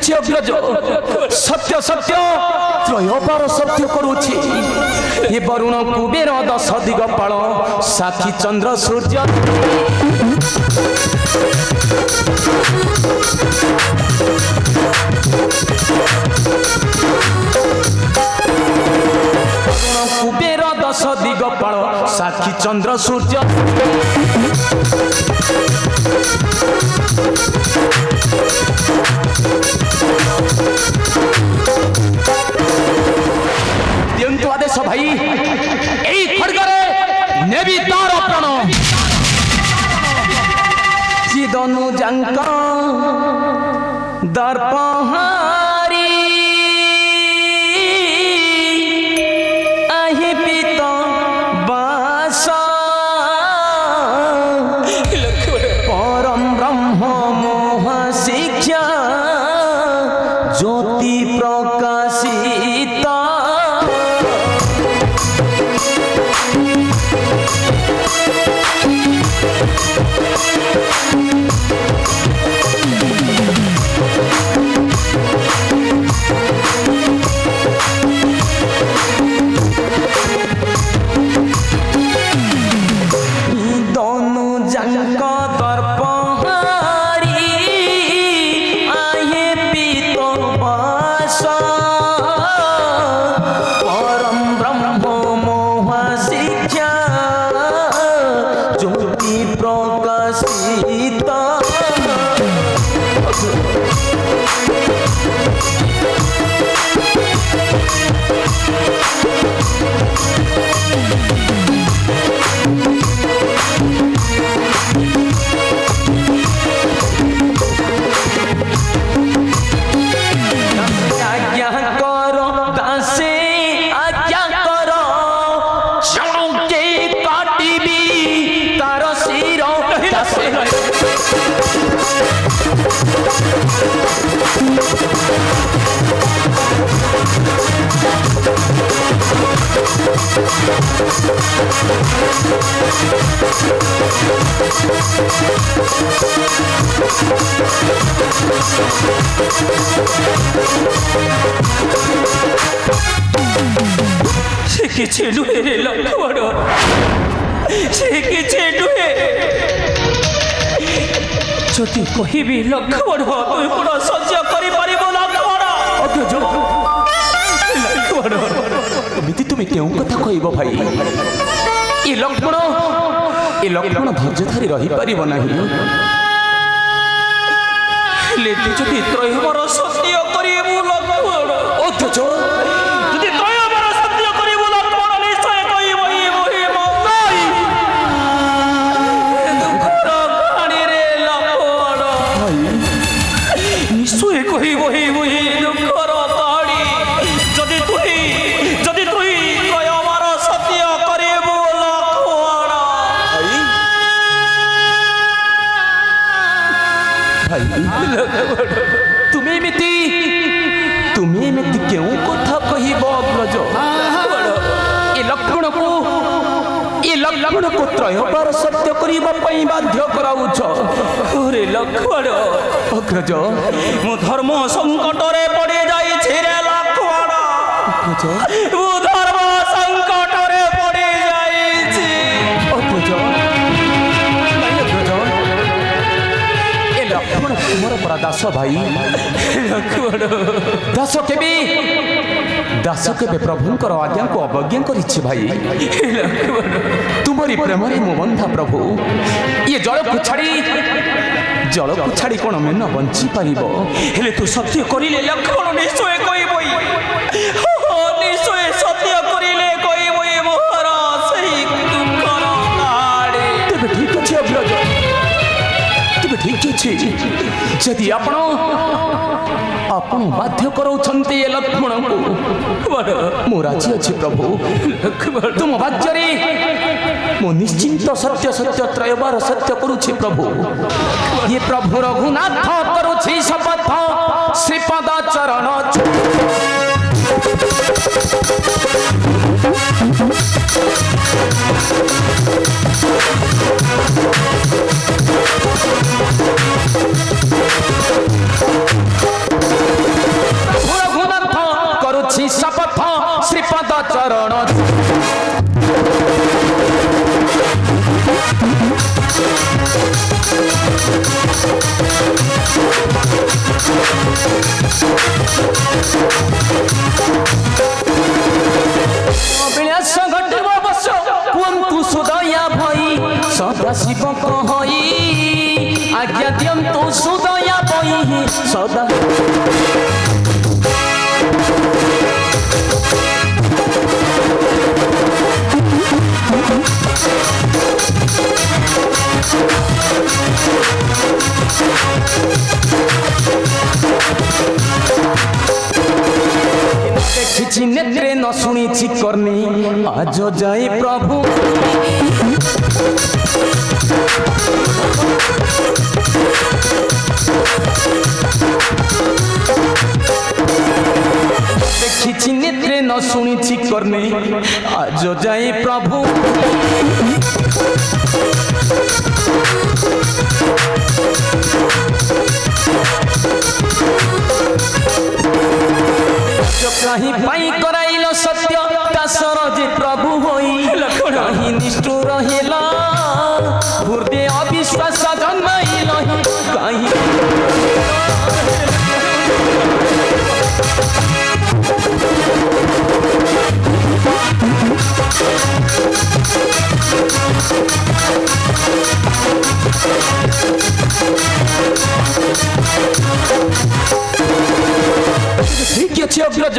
ଅଛି ଅଗ୍ରଜ ସତ୍ୟ ସତ୍ୟ ତ୍ରୟବାର ସତ୍ୟ କରୁଛି ଏ ବରୁଣ କୁବେର ଦଶ ଦିଗପାଳ ସାକ୍ଷୀ ଚନ୍ଦ୍ର ସୂର୍ଯ୍ୟ କୁବେର ଦଶ ଦିଗପାଳ ସାକ୍ଷୀ ଚନ୍ଦ୍ର ସୂର୍ଯ୍ୟ ଦିଅନ୍ତୁ ଆଦେଶ ଭାଇ ଏଇ ଖଡ୍ଗରେ ନେବି ତାର ପ୍ରାଣ ଚିଦନୁ ଯାଙ୍କ ଦର୍ପହାରୀ परम ब्रह्म मोह शिक्षा ज्योति प्रकाशिता से किसी नुहे रे लक्ष्मण से किसी नुहे जदि कहबी लक्ष्मण तुई कोन सह्य करि परिबो लक्ष्मण ଅଗ୍ରଜ ଏମିତି ତୁମେ କେଉଁ କଥା କହିବ ଭାଇ ଏ ଲକ୍ଷ୍ମଣ ଧୈର୍ଯ୍ୟ ଧରି ରହିପାରିବ ନାହିଁ ହେଲେ ତୁ ଯଦି ତ୍ରୟବର ସତ୍ୟ କରିବୁ ଲକ୍ଷ୍ମଣ ଅଗ୍ରଜ ଯଦି ତ୍ରୟବର ସତ୍ୟ କରିବୁ ଲକ୍ଷ୍ମଣ ନିଶ୍ଚୟ କହିବୁ ଦୁଃଖର କାହାଣୀରେ ଲକ୍ଷ୍ମଣ ନିଶ୍ଚୟ କହିବୁ ଦୁଃଖର କାହାଣୀ ଯଦି ତୁଇ ତ୍ରୟବର ସତ୍ୟ କରିବୁ ଲକ୍ଷ୍ମଣ ତୁମେ ଏମିତି କେଉଁ କଥା କହିବ ଅଗ୍ରଜ ଏ ଲକ୍ଷ୍ମଣକୁ ତ୍ରୟବାର ସତ୍ୟ କରିବା ପାଇଁ ବାଧ୍ୟ କରାଉଛ ଓରେ ଲକ୍ଷ୍ମଣ ଅଗ୍ରଜ ମୁଁ ଧର୍ମ ସଂକଟରେ ପଡ଼ି ଯାଇଛି ରେ ଲକ୍ଷ୍ମଣ ମୁଁ ଧର୍ମ ସଂକଟରେ ପଡ଼ି ଯାଇଛି ଅଗ୍ରଜ ଏ ଲକ୍ଷ୍ମଣ ତୁମର ପରା ଦାସ ଭାଇ ଲକ୍ଷ୍ମଣ ଦାସ କେବେ ପ୍ରଭୁଙ୍କର ଆଜ୍ଞାକୁ ଅବଜ୍ଞା କରିଛି ଭାଇ ତୁମରି ପ୍ରେମରେ ମୁଁ ବନ୍ଧା ପ୍ରଭୁ ଇଏ ଜଳକୁ ଛାଡ଼ି କ'ଣ ମେନ ବଞ୍ଚି ପାରିବ ହେଲେ ତୁ ସତ୍ୟ କରିଲେ ଲକ୍ଷ୍ମଣ ନିଶ୍ଚୟ କହିବ ନିଶ୍ଚୟ ସତ୍ୟ କରିଲେ କହିବ ମୋର ସେହି ଦୁଃଖର କାହାଣୀ ତେବେ ଠିକ୍ ଅଛି ଅଗ୍ରଜ ତେବେ ଠିକ୍ ଅଛି ଯଦି ଆପଣ ବାଧ୍ୟ କରାଉଛନ୍ତି ଏ ଲକ୍ଷ୍ମଣଙ୍କୁ ମୁଁ ରାଜି ଅଛି ପ୍ରଭୁ ତୁମ ବାଧ୍ୟରେ ମୁଁ ନିଶ୍ଚିନ୍ତ ସତ୍ୟ ତ୍ରୟବାର ସତ୍ୟ କରୁଛି ପ୍ରଭୁ ଇଏ ପ୍ରଭୁ ରଘୁନାଥ କରୁଛି ଶପଥ ଶ୍ରୀପଦ ଚରଣ सेवक होई आज्ञा दियंतु सुदया बही सदा देखी नेत्रे न शुणी करनी आज जाए प्रभु देखी नेत्रे न शुणी करनी आज जाए प्रभु कहीं पाई कराइल सत्य दासर जे प्रभु होई कहीं निष्ठुर हेला हृदय अविश्वास जन्माइल कहीं ठीक अछि अग्रज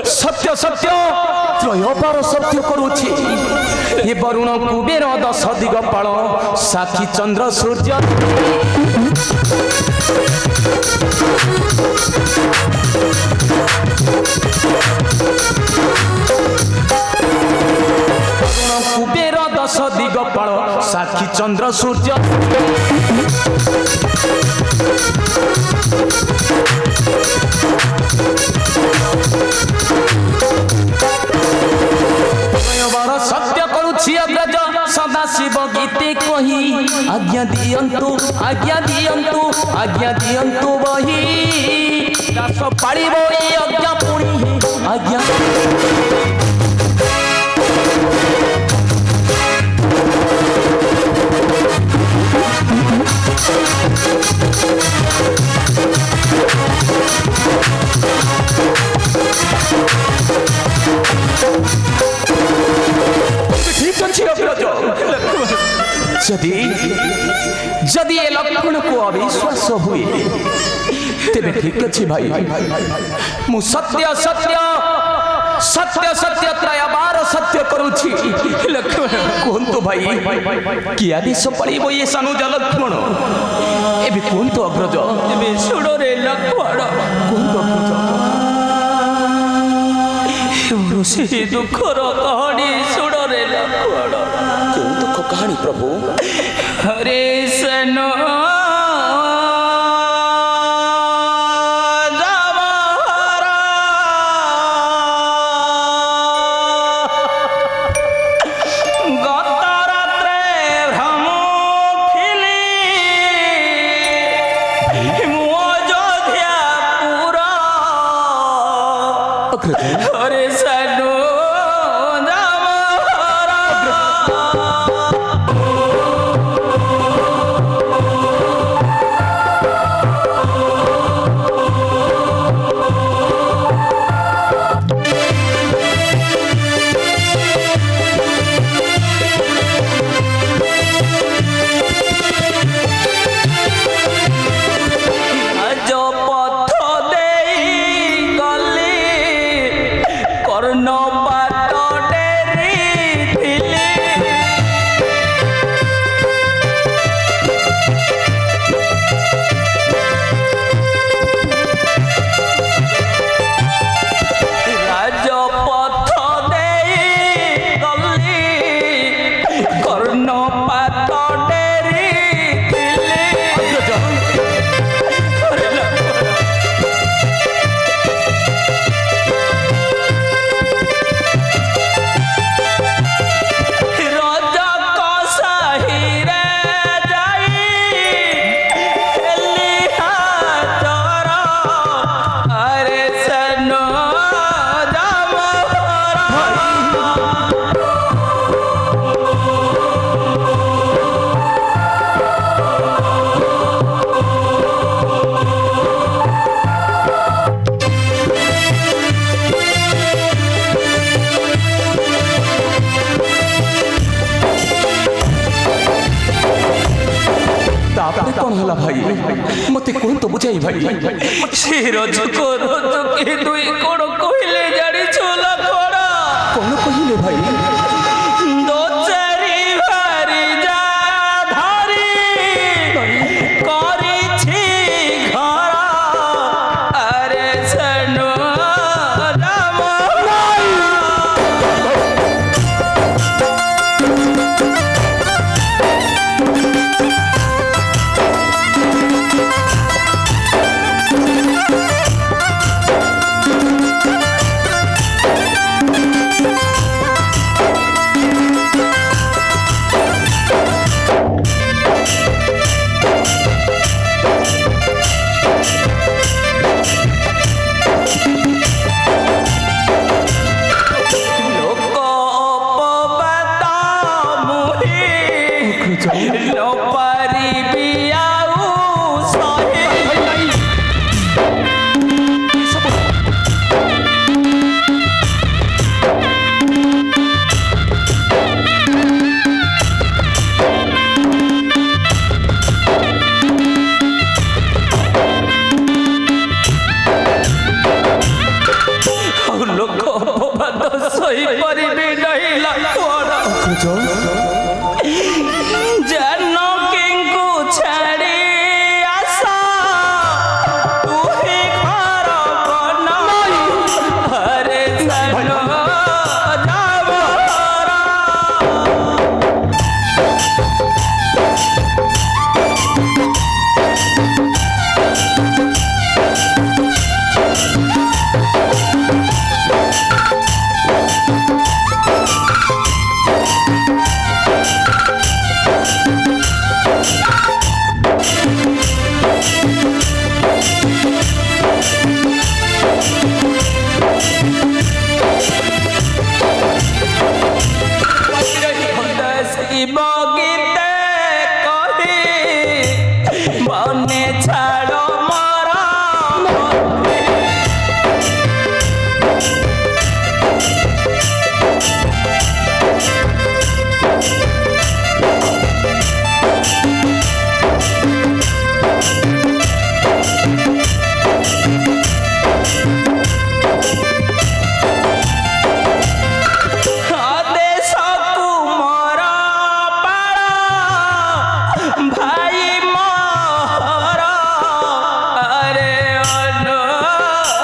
सत्य सत्य त्रयबार सत्य करुछि ये वरुण कुबेर दश दिगपाल साक्षी चंद्र सूर्य वरुण कुबेर दश दिगपाल साक्षी चंद्र सूर्य सत्य करुछि अग्रज सदा शिव गीते कही आज्ञा दियंतु आज्ञा दियंतु आज्ञा दियंतु बही दास पाड़िबो ए आज्ञा पुणी आज्ञा ठीक अछि अग्रज जदि जदि ए लक्षण को अविश्वास हुए तेरे ठीक अछि भाई मु सत्य सत्य सत्य सत्य त्रयबार सत्य करुछि लक्ष्मण कोन भाई कि आदेश पड़िबो ये सानुज लक्ष्मण एबे कोन तो अग्रज एबे सुडो रे लक्ष्मण कोन तो अग्रज से दुखर कहानी सुडो रे लक्ष्मण कोन दुख कहानी प्रभु हरे सनो हरे सनो कौन हला भाई मते कोन तो बुझाई भाई ସେ ରଜକୁ ରଜକେ ଦୁଇ କୋଡ଼ କହିଲେ ଜାଣିଛୁ ଲକ୍ଷ୍ମଣ कौन कहिले भाई ଦୋ ଚାରି ଭାରି ଯା ଧରି କରିଛି ଘର ଆରେ ଶୁଣୁ ରାମ ଲୋକ ଅପବାଦ ମୁହିଁ ନ ପାରିବି ଆଉ ସହି ଆଉ ଲୋକ ଅପବାଦ ସହିପାରିବି ନାହିଁ ଲକ୍ଷ୍ମଣ ଜାନକୀଙ୍କୁ ଛାଡ଼ି ଆସ ତୁହି ଘର ବନ ହରେ ସାନ ଶିବ ଗୀତେ କହି ମନେ ଛାଡ଼ ମର ଆଦେଶକୁ ମର ପାଳ ଭାଇ ମହର ଆରେ ଅନୁରାମର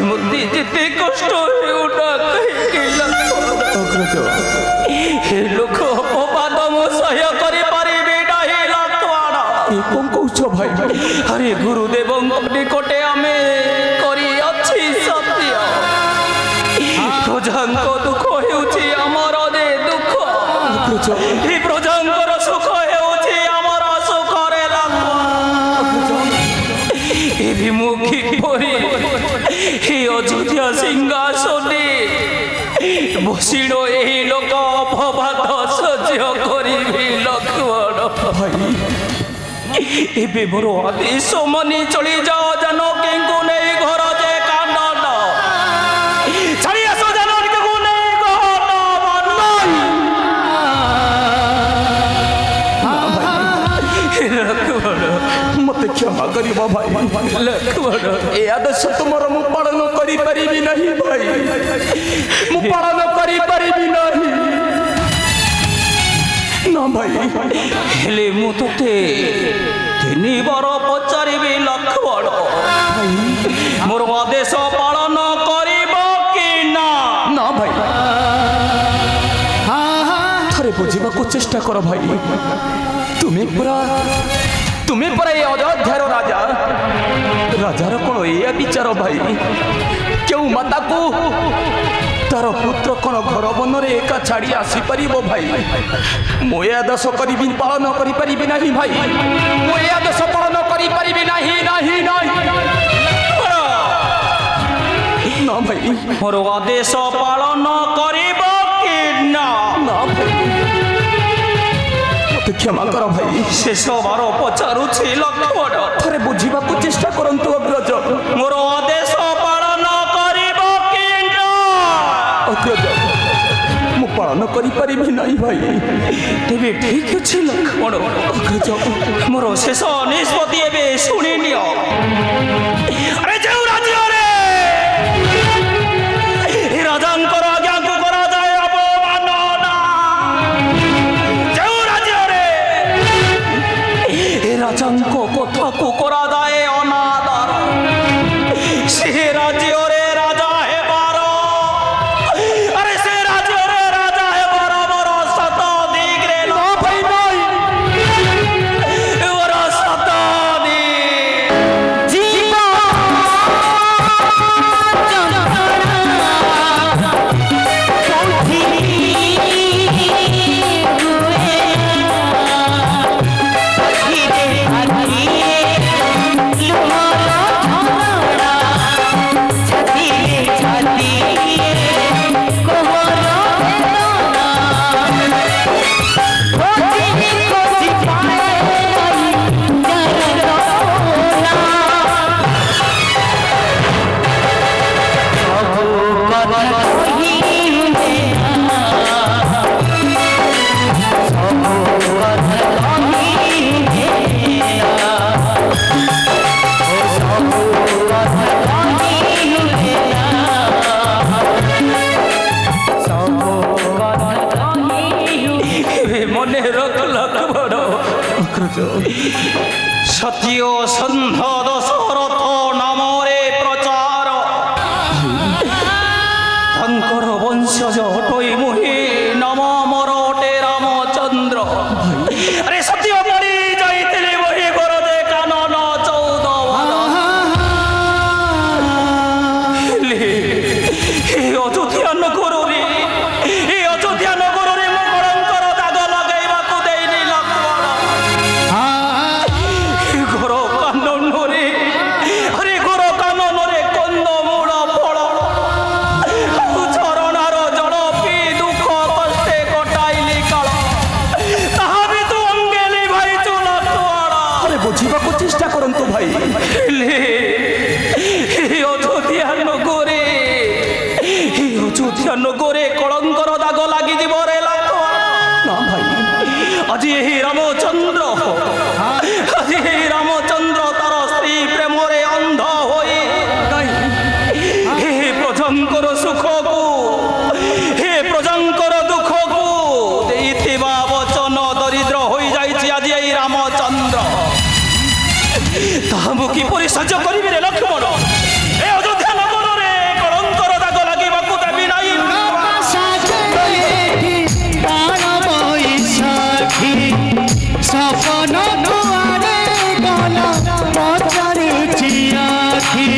ମୁକ୍ତି ଯେତେ କଷ୍ଟ ହେଉନା କାହିଁକି ଏ ଲୋକ ଅପବାଦ ମୁଁ ସହ୍ୟ କରିପାରିବି ନାହିଁ ଲକ୍ଷ୍ମଣ कौन कहछ भाई ଆରେ ଗୁରୁଦେବଙ୍କ ନିକଟେ ଆମେ କରିଅଛି ସତ୍ୟ ପ୍ରଜାଙ୍କ ଦୁଃଖ ହେଉଛି ଆମର ଯେ ଦୁଃଖ ଏ ପ୍ରଜାଙ୍କର ସୁଖ ହେଉଛି ଆମର ସୁଖରେ ଏବେ ମୁଁ କିପରି ଏ ଅଯୋଧ୍ୟା ସିଂହାସନେ ବସିଣ ଏହି ଲୋକ ଅପବାଦ ସହ୍ୟ କରିବି ଲକ୍ଷ୍ମଣ भाई ଏବେ ମୋର ଆଦେଶ ମାନି ଚଳି ଯାଅ ଜାନକୀଙ୍କୁ ନେଇ ଘର ଯେ କାନନ ଛାଡ଼ି ଆସ ଜାନକୀଙ୍କୁ ନେଇ ଘର ଲକ୍ଷ୍ମଣ मते क्षमा करिबा भाई ଲକ୍ଷ୍ମଣ ए आदेश तुमर मु पालन करि परिबि नहीं भाई मु पालन करि परिबि नहीं ना भाई ହେଲେ ମୁଁ ତୋତେ 3 ବାର ପଚାରିବି ଲକ୍ଷ୍ମଣ ମୋର ଆଦେଶ ପାଳନ କରିବ କି ନା ना भाई थरे बुझिबा को चेष्टा करो भाई तुम्हें पर ये अयोध्यार राजा राजार कौन ये विचार भाई क्यों माता को तार पुत्र कौन घर बन एका छाड़ी आसीपर भाई मुझे आदेश करी पालन करी ना भाई मुझे आदेश पालन करी ना भाई मोर आदेश पालन करिब कि ना मत क्षमा कर भाई शेष बार पचारुछि लक्ष्मण थरे बुझा चेष्टा करंतु अग्रज मोर आदेश पालन करिब कि ना अग्रज मु पालन करी परिबि नहीं भाई तेबे ठीक अछि लक्ष्मण अग्रज मोर शेष निष्पत्ति एबे सुनि नियो अरे जेउ राज्य रे ए राजांकर आज्ञा को करा जाय अवमानना जेउ राज्य रे ए राजांको कथा को करा जाय अनादर से राज्य रे राजा हे बारो अरे से राज्य रे राजा हे बारो मोर सत दिग रे लो भाई नहीं मोर सत दिग जीवा मने रख लक्ष्मण सत्य सन्ध दशरथ नामरे प्रचार तंकर वंशज हटई मुहि नाम मोर अटे रामचंद्र अरे सत्य पड़ी जाइतिले वही गरदे कानन 14 हे अयोध्या नगर रे हे अयोध्या नगर रे मो कलंकर दाग लगाइबाकू देइनी लक्ष्मण हे घर कानन रे अरे घर कानन रे कंदमूल फल चरणार जल पी दुख कष्टे कटाइली काल ताहा भी तू अंगेली भाई चु लक्ष्मण अरे बुझा चेष्टा करंतु भाई अयोध्या नगरे कलंकर दाग लगी रे ना भाई आज यही रामचंद्र आज यही रामचंद्र तार स्त्री प्रेम रे अंध होई हे प्रजंकर सुख को हे प्रजंकर दुख को देइथिबा वचन दरिद्र होई जाइछि आज यही रामचंद्र ताहा मु किपरि सह्य करिबि रे लक्ष्मण ए अयोध्या नगर रे कलंकर दाग लागिबाकू देबि नाही सपन दुआरे गला पचारुछि आखि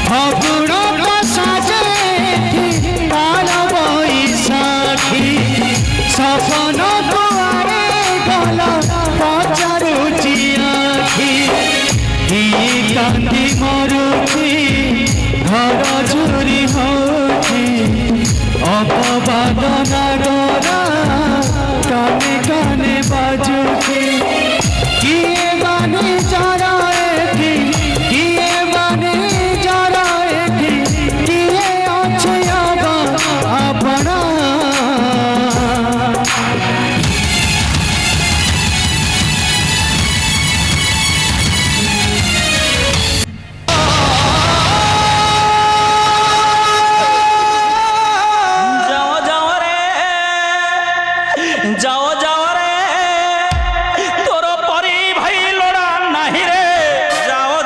फगुण साजे काल बैसाखी सपन दुआरे गला पचारुछि आखि कांदी मरुछि घर चोरी होछि अपवाद नाडरा काने काने बाजुछि किए माने जरा एठी किए माने जरा एठी किए अछि अपना जाओ रे तोर परी भाई लोड़ा नहीं रे जाओ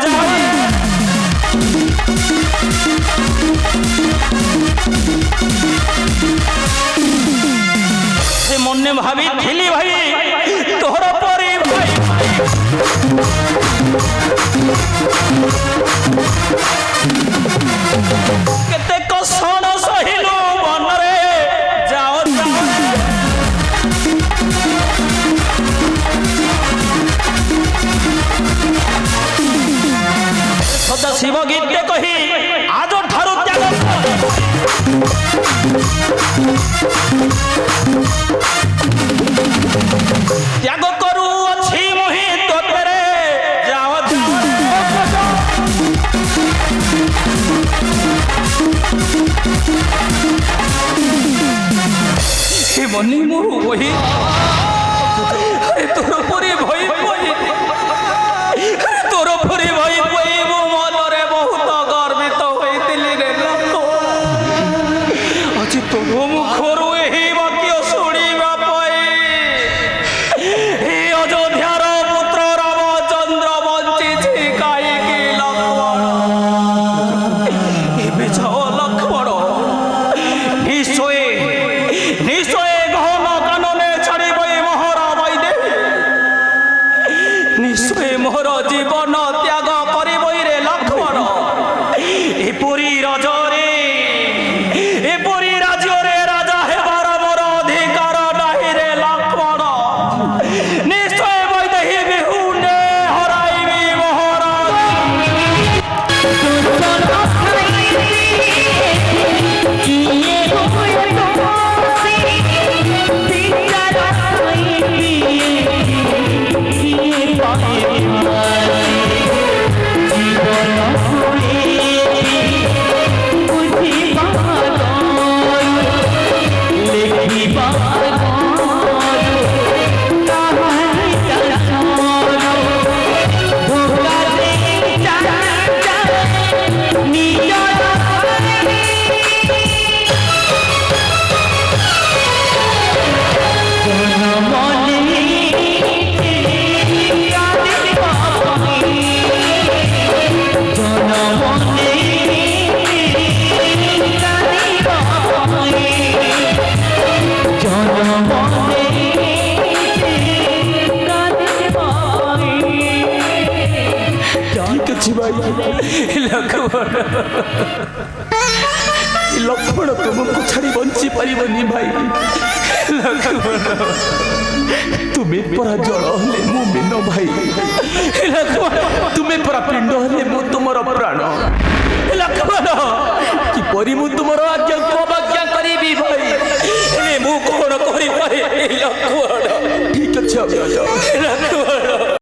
से मन भावी थिली भाई तोर परी भाई ସଦା ଶିବ ଗୀତେ କହି ଆଜ ଠାରୁ ତ୍ୟାଗ ତ୍ୟାଗ କରୁଅଛି ମୁହିଁ ତୋତେରେ ଯାଅ হে মনি মোর বহি তোর পরে ভয় ভয় তোর পরে ভয় ভয় মো মନରେ বহুত গর্বিত হইতিলি রে লোক আজ তোর মুখରୁ ଏହି ବାକ୍ୟ ଶୁଣିବା ପାଇଁ হে ଅଯୋଧ୍ୟାର ପୁତ୍ର ରାମଚନ୍ଦ୍ର ବଞ୍ଚିଛି କାହିଁକି ଲକ୍ଷ୍ମଣ ଏବେ ଯାଅ ଲକ୍ଷ୍ମଣ ନିଶ୍ଚୟ ନିଶ୍ଚୟ ଗହନ କାନନେ ଛାଡ଼ିବ ଏ ମୋହର ବୈଦେହୀ ନିଶ୍ଚୟ ମୋହର ଜୀବନ ତ୍ୟାଗ କରିବ ରେ ଲକ୍ଷ୍ମଣ ଏପରି ରଜରେ ଏପରି ରାଜ୍ୟରେ ରାଜା ହେବାର ମୋର ଅଧିକାର ନାହିଁ ରେ ଲକ୍ଷ୍ମଣ ନିଶ୍ଚୟ ବୈଦେହୀ ବିହୁନେ ହରାଇବି ମୋହର ঠিক ଅଛି ଭାଇ ଲକ୍ଷ୍ମଣ ତୁମକୁ ଛାଡ଼ି ବଞ୍ଚି ପାରିବନି ଭାଇ ଲକ୍ଷ୍ମଣ ତୁମେ ପରା ଜଳ ହେଲେ ମୁଁ ମୀନ ଭାଇ ଲକ୍ଷ୍ମଣ ତୁମେ ପରା ପିଣ୍ଡ ହେଲେ ମୁଁ ତୁମର ପ୍ରାଣ ଲକ୍ଷ୍ମଣ କିପରି ମୁଁ ତୁମର ଆଜ୍ଞାକୁ ଅବଜ୍ଞା କରିବି ଭାଇ ହେଲେ ମୁଁ କଣ କରିପାରିବି ଲକ୍ଷ୍ମଣ ଠିକ ଅଛି ଲକ୍ଷ୍ମଣ